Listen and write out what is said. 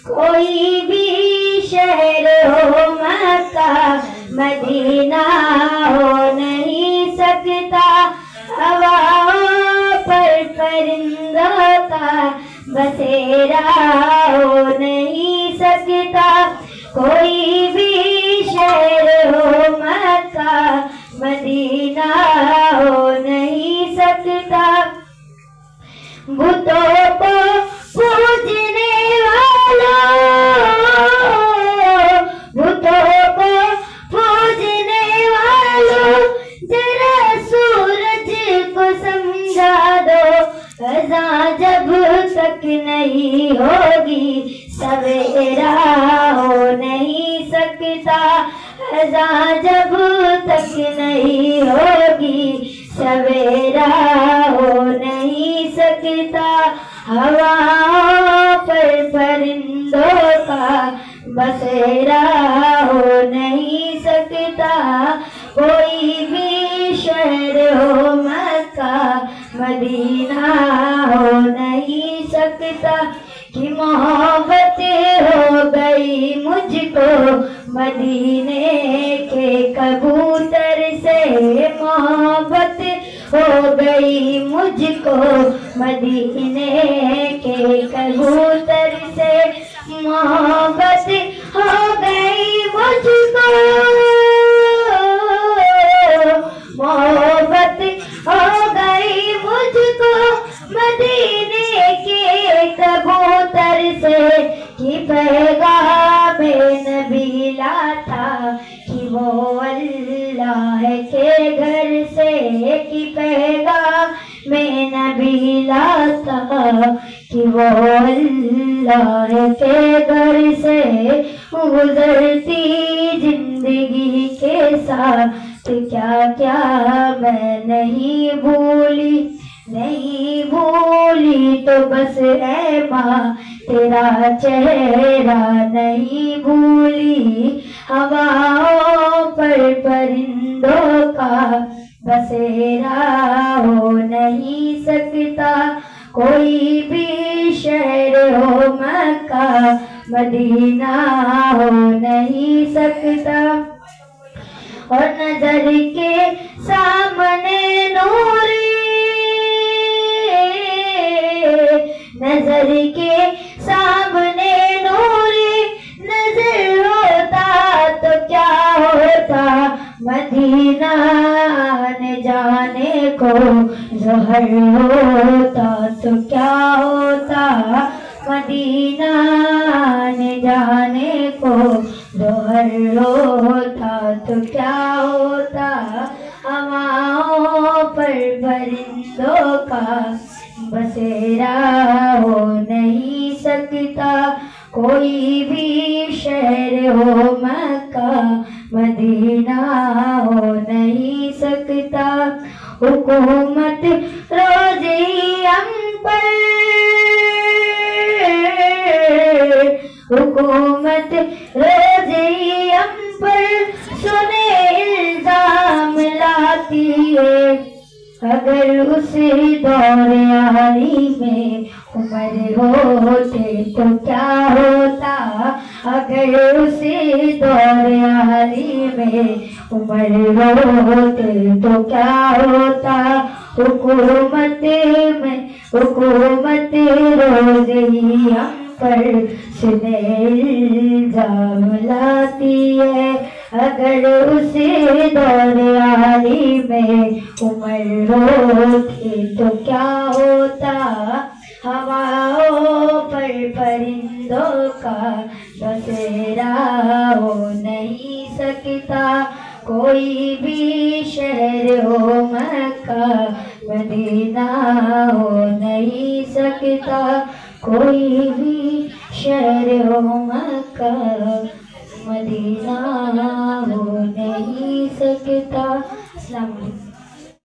کوئی بھی شہر ہو مکہ مدینہ ہو نہیں سکتا، ہواؤں پر پرندوں کا بسیرا ہو نہیں سکتا، کوئی بھی شہر ہو مکہ مدینہ ہو نہیں سکتا۔ بتوں کو پوجنے والوں، بتوں کو پوجنے والوں، ذرا سورج کو سمجھا دو، اذان جب تک نہیں ہوگی سویرا ہو نہیں سکتا، اذان جب تک نہیں ہوگی سویرا ہو نہیں سکتا، ہواؤں پر پرندوں کا بسیرا ہو نہیں سکتا، کوئی بھی شہر ہو مکہ مدینہ ہو نہیں سکتا، کہ محبت ہو گئی مجھ کو مدینے کے کبوتر سے، محبت ہو گئی مجھ کو مدینے کے کبوتر سے، محبت ہو گئی مجھ کو، محبت ہو گئی مجھ کو مدینے کے کبوتر سے، کہ پیغام نبی لاتا کہ وہ اللہ کے گھر سے، کہ پیغام نبی لاتا کہ وہ اللہ کے گھر سے، گزرتی زندگی کے ساتھ کیا کیا میں نہیں بھولی، نہیں بھولی تو بس اے ماں تیرا چہرہ نہیں بھولی، ہواؤں پر پرندوں کا بسیرا ہو نہیں سکتا، کوئی بھی شہر ہو مکہ مدینہ ہو نہیں سکتا، اور نظر کے سامنے نوری، نظر کے سامنے نوری نظر ہوتا تو کیا ہوتا، مدینہ آنے جانے کو ظہر ہوتا تو کیا ہوتا، مدینہ آنے جانے کو ظہر ہوتا تو کیا ہوتا، ہواؤں پر پرندوں کا بسیرا ہو نہیں سکتا، کوئی بھی شہر ہو مکہ مدینہ ہو نہیں سکتا، حکومت روزی ہم پر، حکومت روزی ہم پر سنے الزام لاتی ہے، اگر اس دور عالی میں عمر ہوتے تو کیا ہوتا، اگر اس دور عالی میں عمر ہوتے تو کیا ہوتا، حکومت روزی ہم پر سنے الزام لاتی ہے، اگر اس دور عالی میں عمر ہوتی تو کیا ہوتا، ہواؤں پر پرندوں کا بسیرا ہو نہیں سکتا، کوئی بھی شہر ہو مکہ مدینہ ہو نہیں سکتا، کوئی بھی شہر ہو مکہ مدینہ ہو نہیں سکتا۔ السلام علیکم۔